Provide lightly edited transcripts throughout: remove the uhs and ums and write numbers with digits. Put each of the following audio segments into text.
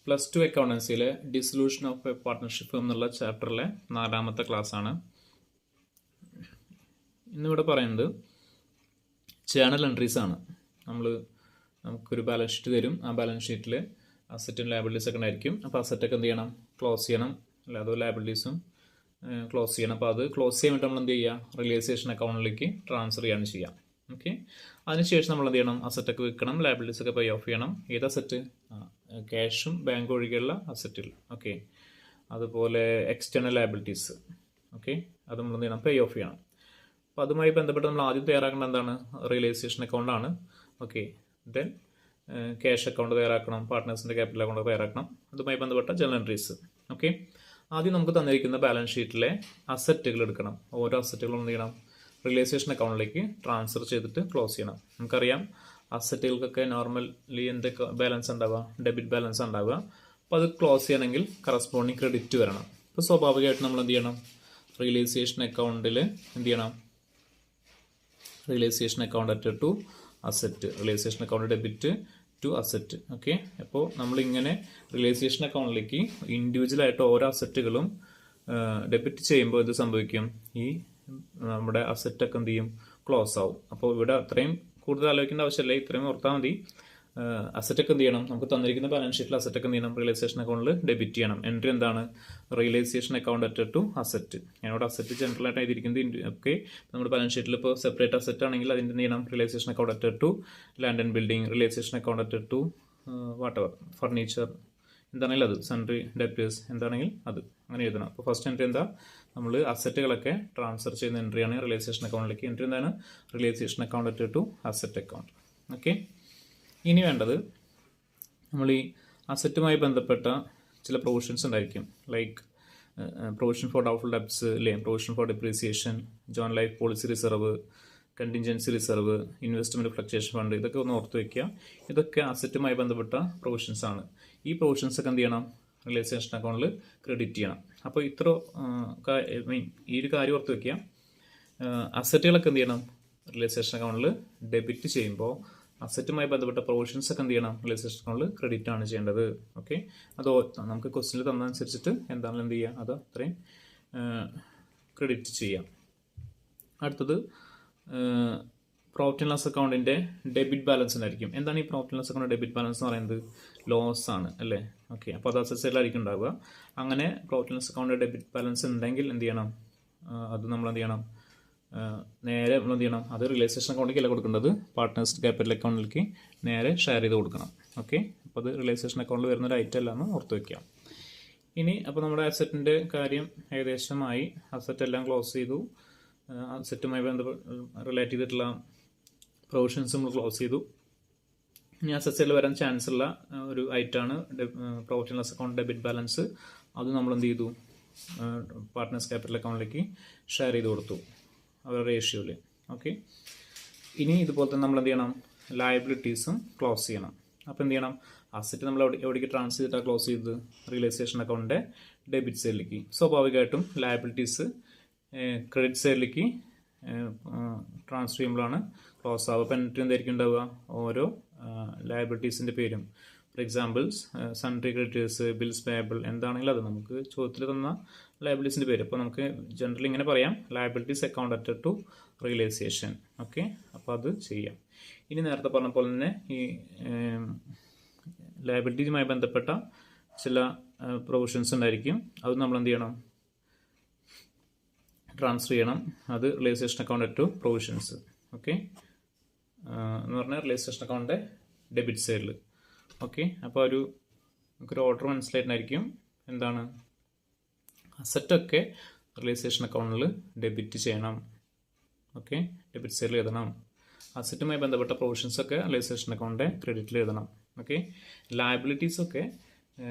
+2 അക്കൗണ്ടൻസിയിലെ dissolution of A partnership എന്നുള്ള ചാപ്റ്ററിലെ 4ാമത്തെ ക്ലാസ്സാണ്. ഇന്നിവിടെ പറയുന്നത് ജേണൽ എൻട്രീസ് ആണ്. നമുക്കൊരു ബാലൻസ് ഷീറ്റ് തരും. ആ ബാലൻസ് ഷീറ്റിൽ അസറ്റും ലയബിലിറ്റീസ് ഒക്കെ ഉണ്ടായിരിക്കും. അപ്പോൾ അസറ്റൊക്കെ എന്ത് ചെയ്യണം? ക്ലോസ് ചെയ്യണം. അല്ലാതെ ലയബിലിറ്റീസും ക്ലോസ് ചെയ്യണം. അപ്പോൾ അത് ക്ലോസ് ചെയ്യാൻ വേണ്ടി നമ്മൾ എന്ത് ചെയ്യുക? റിയലൈസേഷൻ അക്കൗണ്ടിലേക്ക് ട്രാൻസ്ഫർ ചെയ്യാണ് ചെയ്യുക. ഓക്കെ, അതിനുശേഷം നമ്മൾ എന്ത് ചെയ്യണം? അസറ്റൊക്കെ വിൽക്കണം, ലയബിലിറ്റീസ് ഒക്കെ പേ ഓഫ് ചെയ്യണം. ഏത് അസറ്റ്? ക്യാഷും ബാങ്ക് ഒഴികെയുള്ള അസറ്റുകൾ. ഓക്കെ, അതുപോലെ എക്സ്റ്റേണൽ ലയബിലിറ്റീസ്. ഓക്കെ, അത് നമ്മൾ എന്ത് ചെയ്യണം? പേ ഓഫ് ചെയ്യണം. അപ്പോൾ അതുമായി ബന്ധപ്പെട്ട് നമ്മൾ ആദ്യം തയ്യാറാക്കേണ്ട എന്താണ്? റിയലൈസേഷൻ അക്കൗണ്ടാണ്. ഓക്കെ, ദെൻ ക്യാഷ് അക്കൗണ്ട് തയ്യാറാക്കണം, പാർട്ട്നേഴ്സിൻ്റെ ക്യാപിറ്റൽ അക്കൗണ്ട് തയ്യാറാക്കണം. അതുമായി ബന്ധപ്പെട്ട ജേണൽ എൻട്രീസ്. ഓക്കെ, ആദ്യം നമുക്ക് തന്നിരിക്കുന്ന ബാലൻസ് ഷീറ്റിലെ അസറ്റുകൾ എടുക്കണം. ഓരോ അസറ്റുകളും എന്ത് ചെയ്യണം? റിയലൈസേഷൻ അക്കൗണ്ടിലേക്ക് ട്രാൻസ്ഫർ ചെയ്തിട്ട് ക്ലോസ് ചെയ്യണം. നമുക്കറിയാം അസറ്റുകൾക്കൊക്കെ നോർമലി എന്തൊക്കെ ബാലൻസ് ഉണ്ടാവുക? ഡെബിറ്റ് ബാലൻസ് ഉണ്ടാവുക. അപ്പോൾ അത് ക്ലോസ് ചെയ്യണമെങ്കിൽ കറസ്പോണ്ടിങ് ക്രെഡിറ്റ് വരണം. അപ്പോൾ സ്വാഭാവികമായിട്ട് നമ്മൾ എന്ത് ചെയ്യണം? റിയലൈസേഷൻ അക്കൗണ്ടിൽ എന്ത് ചെയ്യണം? Realisation account at to asset, realisation account debit to asset. Okay, അപ്പോൾ നമ്മളിങ്ങനെ റിയലൈസേഷൻ അക്കൗണ്ടിലേക്ക് ഇൻഡിവിജ്വലായിട്ട് ഓരോ അസറ്റുകളും ഡെബിറ്റ് ചെയ്യുമ്പോൾ ഇത് സംഭവിക്കും? ഈ നമ്മുടെ അസറ്റൊക്കെ എന്ത് ചെയ്യും? ക്ലോസ് ആവും. അപ്പോൾ ഇവിടെ അത്രയും കൂടുതൽ ആലോചിക്കേണ്ട ആവശ്യമില്ല, ഇത്രയും ഓർത്താൽ മതി. അസറ്റൊക്കെ എന്ത് ചെയ്യണം? നമുക്ക് തന്നിരിക്കുന്ന ബാലൻസ് ഷീറ്റിൽ അസറ്റൊക്കെ എന്ത് ചെയ്യണം? റിയലൈസേഷൻ അക്കൗണ്ടിൽ ഡെബിറ്റ് ചെയ്യണം. എൻട്രി എന്താണ്? Realisation account at to asset. ഞാനിവിടെ അസറ്റ് ജനറൽ ആയിട്ട് എഴുതിയിരിക്കുന്നത്. ഓക്കെ, നമ്മുടെ ബാലൻസ് ഷീറ്റിൽ ഇപ്പോൾ സെപ്പറേറ്റ് അസറ്റ് ആണെങ്കിൽ അതിൻ്റെ എന്ത് ചെയ്യണം? Realisation account at to land and building, realisation account at to whatever furniture, എന്താണെങ്കിലും അത് സൺട്രി ഡെപ്റ്റേഴ്സ് എന്താണെങ്കിൽ അത് അങ്ങനെ എഴുതണം. അപ്പോൾ ഫസ്റ്റ് എൻട്രി എന്താ? നമ്മൾ അസറ്റുകളൊക്കെ ട്രാൻസ്ഫർ ചെയ്യുന്ന എൻട്രിയാണ് റിയലൈസേഷൻ അക്കൗണ്ടിലേക്ക്. എൻട്രി എന്താണ്? Realisation account at to asset account. Okay, ഇനി വേണ്ടത് നമ്മൾ ഈ അസറ്റുമായി ബന്ധപ്പെട്ട ചില പ്രൊവിഷൻസ് ഉണ്ടായിരിക്കും. Like provision for doubtful debts, അല്ലേ? Provision for depreciation, joint life policy reserve, contingency reserve, investment fluctuation fund, ഇതൊക്കെ ഒന്ന് ഓർത്ത് വയ്ക്കുക. ഇതൊക്കെ അസറ്റുമായി ബന്ധപ്പെട്ട പ്രൊവിഷൻസ് ആണ്. ഈ പ്രൊവിഷൻസ് ഒക്കെ എന്ത് ചെയ്യണം? റിയലൈസേഷൻ അക്കൗണ്ടിൽ ക്രെഡിറ്റ് ചെയ്യണം. അപ്പോൾ ഈ ഒരു കാര്യം ഓർത്ത് വയ്ക്കുക. അസറ്റുകളൊക്കെ എന്ത് ചെയ്യണം? റിയലൈസേഷൻ അക്കൗണ്ടിൽ ഡെബിറ്റ് ചെയ്യുമ്പോൾ അസറ്റുമായി ബന്ധപ്പെട്ട പ്രൊവിഷൻസ് ഒക്കെ എന്ത് ചെയ്യണം? റിയലൈസേഷൻ അക്കൗണ്ടിൽ ക്രെഡിറ്റ് ആണ് ചെയ്യേണ്ടത്. ഓക്കെ, അത് നമുക്ക് ക്വസ്റ്റ്യനിൽ തന്നതനുസരിച്ചിട്ട് എന്താണെങ്കിലും എന്ത് ചെയ്യുക? അത് അത്രയും ക്രെഡിറ്റ് ചെയ്യാം. അടുത്തത് പ്രോഫിറ്റ് ആൻഡ് ലോസ് അക്കൗണ്ടിൻ്റെ ഡെബിറ്റ് ബാലൻസ് ഉണ്ടായിരിക്കും. എന്താണ് ഈ profit and loss account debit balance എന്ന് പറയുന്നത്? ലോസ് ആണ്, അല്ലേ? ഓക്കെ, അപ്പോൾ അത് അസറ്റ് സൈഡിലായിരിക്കും ഉണ്ടാവുക. അങ്ങനെ profit and loss account debit balance ഉണ്ടെങ്കിൽ എന്ത് ചെയ്യണം? അത് നമ്മൾ എന്ത് ചെയ്യണം? നേരെ നമ്മൾ എന്ത് ചെയ്യണം? അത് റിയലൈസേഷൻ അക്കൗണ്ടിലേക്ക് അല്ല കൊടുക്കേണ്ടത്, പാർട്ട്നേഴ്സ് ക്യാപിറ്റൽ അക്കൗണ്ടിലേക്ക് നേരെ ഷെയർ ചെയ്ത് കൊടുക്കണം. ഓക്കെ, അപ്പോൾ അത് റിയലൈസേഷൻ അക്കൗണ്ടിൽ വരുന്നൊരു ഐറ്റം അല്ലാന്ന് ഓർത്ത് വയ്ക്കാം. ഇനി അപ്പോൾ നമ്മുടെ അസറ്റിൻ്റെ കാര്യം ഏകദേശമായി. അസറ്റ് എല്ലാം ക്ലോസ് ചെയ്തു. അസറ്റുമായി റിലേറ്റ് ചെയ്തിട്ടുള്ള പ്രൊവിഷൻസ് നമ്മൾ ക്ലോസ് ചെയ്തു. ഇനി അസറ്റ്സിൽ വരാൻ ചാൻസ് ഉള്ള ഒരു ഐറ്റമാണ് profit and loss account debit balance. അത് നമ്മൾ എന്ത് ചെയ്തു? പാർട്ട്നേഴ്സ് ക്യാപിറ്റൽ അക്കൗണ്ടിലേക്ക് ഷെയർ ചെയ്ത് കൊടുത്തു അവരുടെ റേഷ്യോയിൽ. ഓക്കെ, ഇനി ഇതുപോലെ തന്നെ നമ്മൾ എന്ത് ചെയ്യണം? ലയബിലിറ്റീസും ക്ലോസ് ചെയ്യണം. അപ്പോൾ എന്ത് ചെയ്യണം? അസറ്റ് നമ്മൾ എവിടേക്ക് ട്രാൻസ്ഫർ ചെയ്തിട്ടാണ് ക്ലോസ് ചെയ്തത്? റിയലൈസേഷൻ അക്കൗണ്ടിൻ്റെ ഡെബിറ്റ് സൈഡിലേക്ക്. സ്വാഭാവികമായിട്ടും ലയബിലിറ്റീസ് ക്രെഡിറ്റ് സൈഡിലേക്ക് ട്രാൻസ്ഫർ ചെയ്യുമ്പോഴാണ് ക്ലോസ് ആവുക. അപ്പോൾ എൻട്രി എന്തായിരിക്കും ഉണ്ടാവുക? ഓരോ ലയബിലിറ്റീസിൻ്റെ പേരും. For examples sundry creditors, bills payable, എന്താണെങ്കിലും അത് നമുക്ക് ചോദ്യത്തിൽ തന്ന ലയബിലിറ്റീസിൻ്റെ പേര്. അപ്പോൾ നമുക്ക് ജനറലി ഇങ്ങനെ പറയാം: liabilities account at to realisation. Okay, അപ്പോൾ അത് ചെയ്യാം. ഇനി നേരത്തെ പറഞ്ഞ പോലെ തന്നെ ഈ ലയബിലിറ്റീസുമായി ബന്ധപ്പെട്ട ചില പ്രൊവിഷൻസ് ഉണ്ടായിരിക്കും. അത് നമ്മൾ എന്ത് ചെയ്യണം? ട്രാൻസ്ഫർ ചെയ്യണം. അത് realisation account at to provisions. Okay, എന്ന് പറഞ്ഞാൽ റിയലൈസേഷൻ അക്കൗണ്ടിൻ്റെ ഡെബിറ്റ് സൈഡിൽ. ഓക്കെ, അപ്പോൾ നമുക്കൊരു ഓർഡർ മനസ്സിലായിട്ടുണ്ടായിരിക്കും. എന്താണ്? അസറ്റൊക്കെ റിയലൈസേഷൻ അക്കൗണ്ടിൽ ഡെബിറ്റ് ചെയ്യണം. ഓക്കെ, ഡെബിറ്റ് സൈഡിൽ എഴുതണം. അസറ്റുമായി ബന്ധപ്പെട്ട പ്രൊവിഷൻസൊക്കെ റിയലൈസേഷൻ അക്കൗണ്ടിൻ്റെ ക്രെഡിറ്റിൽ എഴുതണം. ഓക്കെ, ലയബിലിറ്റീസൊക്കെ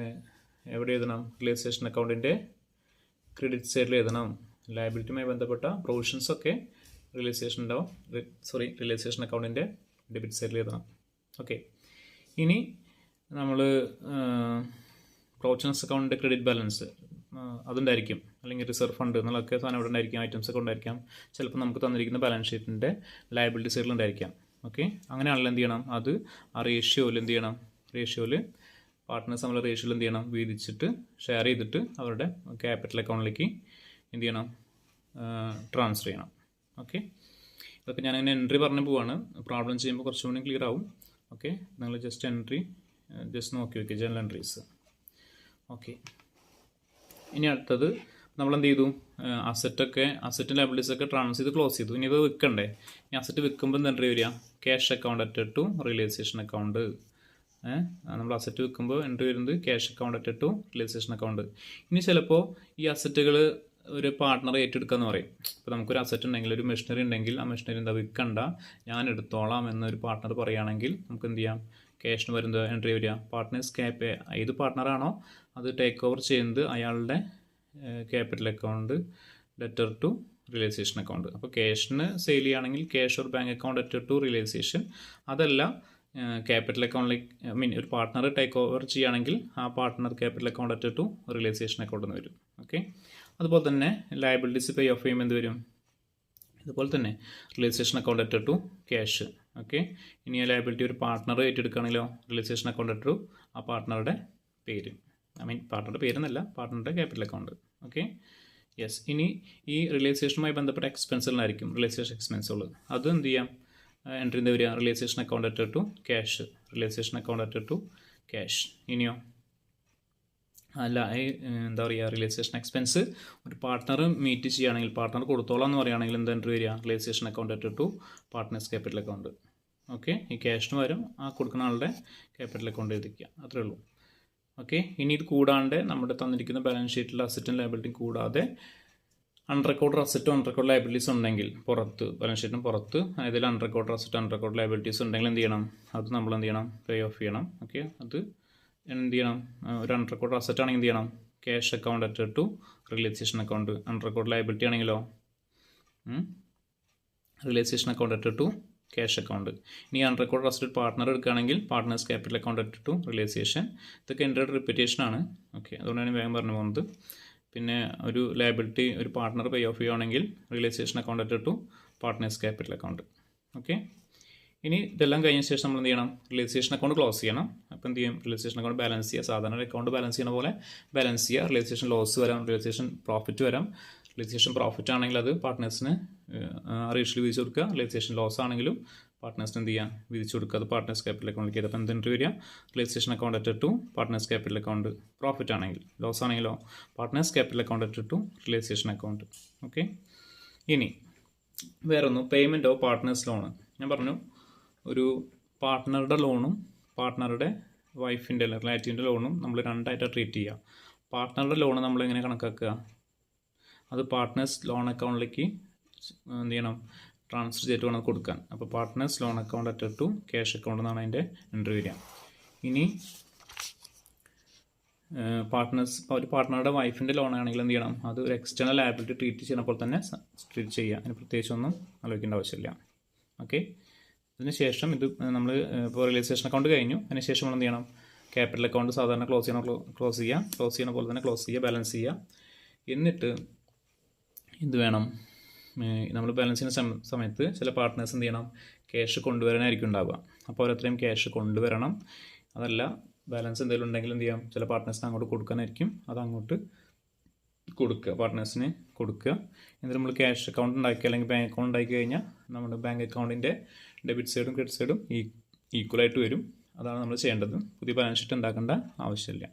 എവിടെ എഴുതണം? റിയലൈസേഷൻ അക്കൗണ്ടിൻ്റെ ക്രെഡിറ്റ് സൈഡിൽ എഴുതണം. ലയബിലിറ്റിയുമായി ബന്ധപ്പെട്ട പ്രൊവിഷൻസൊക്കെ റിയലൈസേഷൻ അക്കൗണ്ടിൻ്റെ ഡെബിറ്റ് സൈഡിൽ എഴുതണം. ഓക്കെ, ഇനി നമ്മൾ പ്രോഫിറ്റ് ആൻഡ് ലോസ് അക്കൗണ്ടിൻ്റെ ക്രെഡിറ്റ് ബാലൻസ് അതുണ്ടായിരിക്കും, അല്ലെങ്കിൽ റിസർവ് ഫണ്ട് എന്നുള്ളതൊക്കെ സാധനം ഇവിടെ ഉണ്ടായിരിക്കും, ഐറ്റംസ് ഒക്കെ ഉണ്ടായിരിക്കാം. ചിലപ്പോൾ നമുക്ക് തന്നിരിക്കുന്ന ബാലൻസ് ഷീറ്റിൻ്റെ ലയബിലിറ്റി സൈഡിൽ ഉണ്ടായിരിക്കാം. ഓക്കെ, അങ്ങനെയാണല്ലോ എന്ത് ചെയ്യണം? അത് ആ റേഷ്യോയിൽ എന്ത് ചെയ്യണം? റേഷ്യോയിൽ പാർട്ട്നേഴ്സ് നമ്മൾ റേഷ്യോയിൽ എന്ത് ചെയ്യണം, വീതിച്ചിട്ട് ഷെയർ ചെയ്തിട്ട് അവരുടെ ക്യാപിറ്റൽ അക്കൗണ്ടിലേക്ക് എന്ത് ചെയ്യണം, ട്രാൻസ്ഫർ ചെയ്യണം. ഓക്കെ, ഇതൊക്കെ ഞാനങ്ങനെ എൻട്രി പറഞ്ഞു പോവാണ്. പ്രോബ്ലം ചെയ്യുമ്പോൾ കുറച്ചും കൂടി ക്ലിയർ ആവും. ഓക്കെ, നിങ്ങൾ ജസ്റ്റ് എൻട്രി ജസ്റ്റ് നോക്കി വയ്ക്കുക, ജനറൽ എൻട്രീസ്. ഓക്കെ, ഇനി അടുത്തത് നമ്മൾ എന്ത് ചെയ്തു, അസറ്റും ലയബിലിറ്റീസൊക്കെ ട്രാൻസ്ഫർ ചെയ്ത് ക്ലോസ് ചെയ്തു. ഇനി ഇത് വിൽക്കണ്ടേ? ഈ അസറ്റ് വിൽക്കുമ്പോൾ എന്ത് എൻട്രി വരിക, cash account added to realisation account. നമ്മൾ അസറ്റ് വിൽക്കുമ്പോൾ എൻട്രി വരുന്നത് cash account added to realisation account. ഇനി ചിലപ്പോൾ ഈ അസറ്റുകൾ ഒരു പാർട്ട്ണർ ഏറ്റെടുക്കുക എന്ന് പറയും. ഇപ്പോൾ നമുക്കൊരു അസറ്റ് ഉണ്ടെങ്കിൽ, ഒരു മെഷീനറി ഉണ്ടെങ്കിൽ, ആ മെഷീനറി എന്താ വിൽക്കണ്ട, ഞാൻ എടുത്തോളാം എന്നൊരു പാർട്ട്ണർ പറയുകയാണെങ്കിൽ നമുക്ക് എന്ത് ചെയ്യാം, ക്യാഷിന് വരുന്നത് എൻട്രി വരിക പാർട്ട്നേഴ്സ് ഏത് പാർട്ട്ണറാണോ അത് ടേക്ക് ഓവർ ചെയ്യുന്നത് അയാളുടെ capital account letter to realisation account. അപ്പോൾ ക്യാഷിന് സെയിൽ ചെയ്യുകയാണെങ്കിൽ cash or bank account letter to realisation. അതല്ല ക്യാപിറ്റൽ അക്കൗണ്ടിലേക്ക് ഒരു പാർട്ട്ണർ ടേക്ക് ഓവർ ചെയ്യുകയാണെങ്കിൽ ആ partner capital account letter to realisation account എന്ന് വരും. ഓക്കെ, അതുപോലെ തന്നെ ലയബിലിറ്റീസ് പേ ഓഫ് ചെയ്യുമ്പോൾ എന്ത് വരും, ഇതുപോലെ തന്നെ realisation account letter to cash. Okay, ഇനി ആ ലയബിലിറ്റി ഒരു പാർട്ട്ണർ ഏറ്റെടുക്കുകയാണെങ്കിലോ റിയലൈസേഷൻ അക്കൗണ്ട് ലെറ്റർ ടു ആ പാർട്ട്ണറുടെ പേര്, പാർട്ട്ണറുടെ പേരെന്നല്ല, പാർട്ട്ണറുടെ ക്യാപിറ്റൽ അക്കൗണ്ട്. Okay, yes. ഇനി ഈ റിയലൈസേഷനുമായി ബന്ധപ്പെട്ട എക്സ്പെൻസുകളായിരിക്കും റിയലൈസേഷൻ എക്സ്പെൻസുകൾ. അത് എന്ത് ചെയ്യാം, എൻട്രി എന്താ വരിക, realisation account letter to cash, realisation account letter to cash. ഇനിയോ അല്ല, എന്താ പറയുക, റിയലൈസേഷൻ എക്സ്പെൻസ് ഒരു പാർട്ട്ണർ മീറ്റ് ചെയ്യുകയാണെങ്കിൽ, പാർട്ട്ണർ കൊടുത്തോളാം എന്ന് പറയുകയാണെങ്കിൽ എന്താ എൻട്രി വരിക, realisation account letter to partners capital account. Okay, ഈ ക്യാഷിന് പകരം ആ കൊടുക്കുന്ന ആളുടെ ക്യാപിറ്റൽ അക്കൗണ്ട് എഴുതിക്കുക, അത്രേ ഉള്ളൂ. ഓക്കെ, ഇനി ഇത് കൂടാണ്ട് നമ്മുടെ തന്നിരിക്കുന്ന ബാലൻസ് ഷീറ്റിൽ അസറ്റും ലയബിലിറ്റിയും കൂടാതെ അൺറെക്കോർഡ് അസറ്റും അൺറെക്കോർഡ് ലയബിലിറ്റീസ് ഉണ്ടെങ്കിൽ പുറത്ത്, ബാലൻസ് ഷീറ്റിന് പുറത്ത് അതിൽ അൺറെക്കോർഡ് അസറ്റ് അൺറെക്കോർഡ് ലയബിലിറ്റീസ് ഉണ്ടെങ്കിൽ എന്ത് ചെയ്യണം, അത് നമ്മൾ എന്ത് ചെയ്യണം, പേ ഓഫ് ചെയ്യണം. ഓക്കെ, അത് എന്ത് ചെയ്യണം, ഒരു അൺറെക്കോർഡ് അസറ്റ് ആണെങ്കിൽ എന്ത് ചെയ്യണം, cash account added to realisation account. Unrecorded liability ആണെങ്കിലോ realisation account added to cash account. ഇനി അൺറെക്കോർഡ് അസറ്റ് പാർട്ട്ണർ എടുക്കുകയാണെങ്കിൽ partners capital account added to realisation. ഇതൊക്കെ എൻ്റെ റിപ്പീറ്റേഷൻ ആണ്. ഓക്കെ, അതുകൊണ്ടാണ് വേഗം പറഞ്ഞു പോകുന്നത്. പിന്നെ ഒരു ലയബിലിറ്റി ഒരു പാർട്ട്ണർ പേ ഓഫ് ചെയ്യുകയാണെങ്കിൽ realisation account added to partners capital account. Okay, ഇനി ഇതെല്ലാം കഴിഞ്ഞ ശേഷം നമ്മൾ എന്ത് ചെയ്യണം, റിയലൈസേഷൻ അക്കൗണ്ട് ക്ലോസ് ചെയ്യണം. അപ്പോൾ എന്ത് ചെയ്യും, റിയലൈസേഷൻ അക്കൗണ്ട് ബാലൻസ് ചെയ്യുക, സാധാരണ അക്കൗണ്ട് ബാലൻസ് ചെയ്യുന്ന പോലെ ബാലൻസ് ചെയ്യുക. റിയലൈസേഷൻ ലോസ് വരാം, റിയലൈസേഷൻ പ്രോഫിറ്റ് വരാം. റിയലൈസേഷൻ പ്രോഫിറ്റ് ആണെങ്കിൽ അത് പാർട്ട്നേഴ്സിന് റേഷ്യോയിൽ വിധിച്ചു കൊടുക്കുക. റിയലൈസേഷൻ ലോസ് ആണെങ്കിലും പാർട്ട്നേഴ്സിന് എന്ത് ചെയ്യുക, വിധിച്ചു കൊടുക്കുക. അത് പാർട്ട്നേഴ്സ് ക്യാപിറ്റൽ അക്കൗണ്ടിലേക്ക് ചെയ്തപ്പോൾ എന്ത് എൻട്രി വരിക, realisation account added to partners capital account. Profit ആണെങ്കിൽ, ലോസ് ആണെങ്കിലോ partners capital account added to realisation account. Okay, ഇനി വേറൊന്ന്, പേയ്മെൻറ്റ് ഓഫ് പാർട്ട്നേഴ്സ് ലോണ്. ഞാൻ പറഞ്ഞു ഒരു പാർട്ട്ണറുടെ ലോണും പാർട്ട്ണറുടെ വൈഫിൻ്റെ റിലേറ്റീവിൻ്റെ ലോണും നമ്മൾ രണ്ടായിട്ടാണ് ട്രീറ്റ് ചെയ്യുക. പാർട്ട്ണറുടെ ലോൺ നമ്മൾ എങ്ങനെ കണക്കാക്കുക, അത് പാർട്ട്നേഴ്സ് ലോൺ അക്കൗണ്ടിലേക്ക് എന്ത് ചെയ്യണം, ട്രാൻസ്ഫർ ചെയ്തിട്ട് വേണം കൊടുക്കാൻ. അപ്പോൾ partners loan account added to cash account എന്നാണ് അതിൻ്റെ എൻട്രി വരിക. ഇനി ഒരു പാർട്ട്ണറുടെ വൈഫിൻ്റെ ലോൺ ആണെങ്കിൽ എന്ത് ചെയ്യണം, അത് ഒരു എക്സ്റ്റേണൽ ലയബിലിറ്റി ട്രീറ്റ് ചെയ്യുന്നപ്പോൾ തന്നെ ട്രീറ്റ് ചെയ്യുക. അതിന് പ്രത്യേകിച്ചൊന്നും ആലോചിക്കേണ്ട ആവശ്യമില്ല. ഓക്കെ, ഇതിന് ശേഷം ഇത് നമ്മൾ ഇപ്പോൾ റിയലൈസേഷൻ അക്കൗണ്ട് കഴിഞ്ഞു. അതിന് ശേഷം നമ്മൾ എന്ത് ചെയ്യണം, ക്യാപിറ്റൽ അക്കൗണ്ട് സാധാരണ ക്ലോസ് ചെയ്യുന്ന പോലെ തന്നെ ക്ലോസ് ചെയ്യുക, ബാലൻസ് ചെയ്യുക. എന്നിട്ട് ഇത് വേണം, നമ്മൾ ബാലൻസ് ചെയ്യുന്ന സമയത്ത് ചില പാർട്ട്നേഴ്സ് എന്ത് ചെയ്യണം, ക്യാഷ് കൊണ്ടുവരാനായിരിക്കും ഉണ്ടാവുക. അപ്പോൾ അവരത്രയും ക്യാഷ് കൊണ്ടുവരണം. അതല്ല ബാലൻസ് എന്തെങ്കിലും ഉണ്ടെങ്കിൽ എന്ത് ചെയ്യാം, ചില പാർട്ട്നേഴ്സിന് അങ്ങോട്ട് കൊടുക്കാനായിരിക്കും, അത് അങ്ങോട്ട് കൊടുക്കുക, പാർട്ട്നേഴ്സിന് കൊടുക്കുക. എന്നിട്ട് നമ്മൾ ക്യാഷ് അക്കൗണ്ട് ഉണ്ടാക്കി അല്ലെങ്കിൽ ബാങ്ക് അക്കൗണ്ട് ഉണ്ടാക്കി കഴിഞ്ഞാൽ നമ്മുടെ ബാങ്ക് അക്കൗണ്ടിൻ്റെ ഡെബിറ്റ് സൈഡും ക്രെഡിറ്റ് സൈഡും ഈക്വലായിട്ട് വരും. അതാണ് നമ്മൾ ചെയ്യേണ്ടത്. പുതിയ ബാലൻസ് ഷീറ്റ് ഉണ്ടാക്കേണ്ട ആവശ്യമില്ല,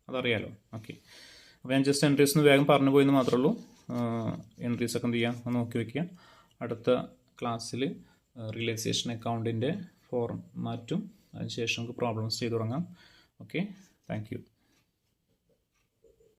അതറിയാലോ. ഓക്കെ, അപ്പോൾ ഞാൻ ജസ്റ്റ് എൻട്രീസ് വേഗം പറഞ്ഞു പോയെന്ന് മാത്രമേ ഉള്ളൂ. എൻട്രീസൊക്കെ എന്ത് ചെയ്യുക, നോക്കി വയ്ക്കുക. അടുത്ത ക്ലാസ്സിൽ റിയലൈസേഷൻ അക്കൗണ്ടിൻ്റെ ഫോർമാറ്റും അതിനുശേഷം നമുക്ക് പ്രോബ്ലംസ് ചെയ്തു തുടങ്ങാം. Okay, thank you.